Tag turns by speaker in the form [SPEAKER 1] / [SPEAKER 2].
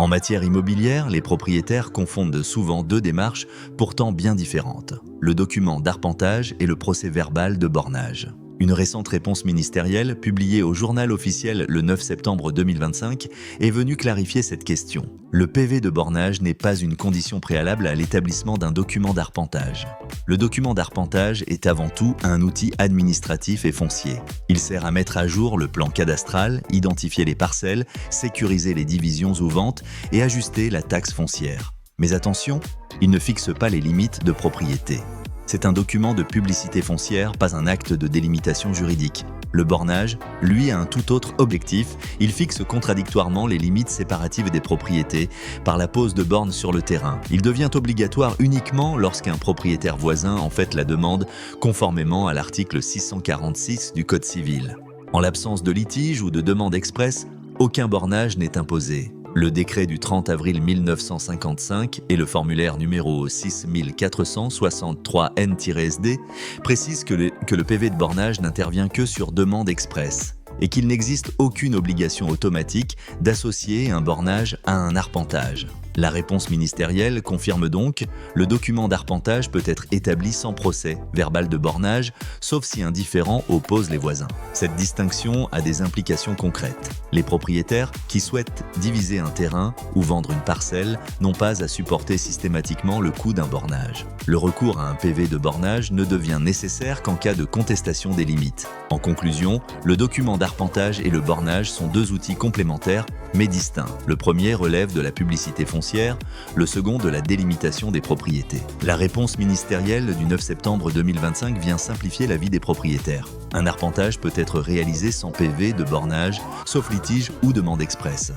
[SPEAKER 1] En matière immobilière, les propriétaires confondent souvent deux démarches pourtant bien différentes, le document d'arpentage et le procès-verbal de bornage. Une récente réponse ministérielle, publiée au Journal officiel le 9 septembre 2025, est venue clarifier cette question. Le PV de bornage n'est pas une condition préalable à l'établissement d'un document d'arpentage. Le document d'arpentage est avant tout un outil administratif et foncier. Il sert à mettre à jour le plan cadastral, identifier les parcelles, sécuriser les divisions ou ventes et ajuster la taxe foncière. Mais attention, il ne fixe pas les limites de propriété. C'est un document de publicité foncière, pas un acte de délimitation juridique. Le bornage, lui, a un tout autre objectif. Il fixe contradictoirement les limites séparatives des propriétés par la pose de bornes sur le terrain. Il devient obligatoire uniquement lorsqu'un propriétaire voisin en fait la demande conformément à l'article 646 du Code civil. En l'absence de litige ou de demande expresse, aucun bornage n'est imposé. Le décret du 30 avril 1955 et le formulaire numéro 6463N-SD précisent que le PV de bornage n'intervient que sur demande expresse et qu'il n'existe aucune obligation automatique d'associer un bornage à un arpentage. La réponse ministérielle confirme donc, le document d'arpentage peut être établi sans procès verbal de bornage, sauf si un différend oppose les voisins. Cette distinction a des implications concrètes. Les propriétaires qui souhaitent diviser un terrain ou vendre une parcelle n'ont pas à supporter systématiquement le coût d'un bornage. Le recours à un PV de bornage ne devient nécessaire qu'en cas de contestation des limites. En conclusion, le document d'arpentage et le bornage sont deux outils complémentaires mais distincts. Le premier relève de la publicité foncière, le second de la délimitation des propriétés. La réponse ministérielle du 9 septembre 2025 vient simplifier la vie des propriétaires. Un arpentage peut être réalisé sans PV de bornage, sauf litige ou demande expresse.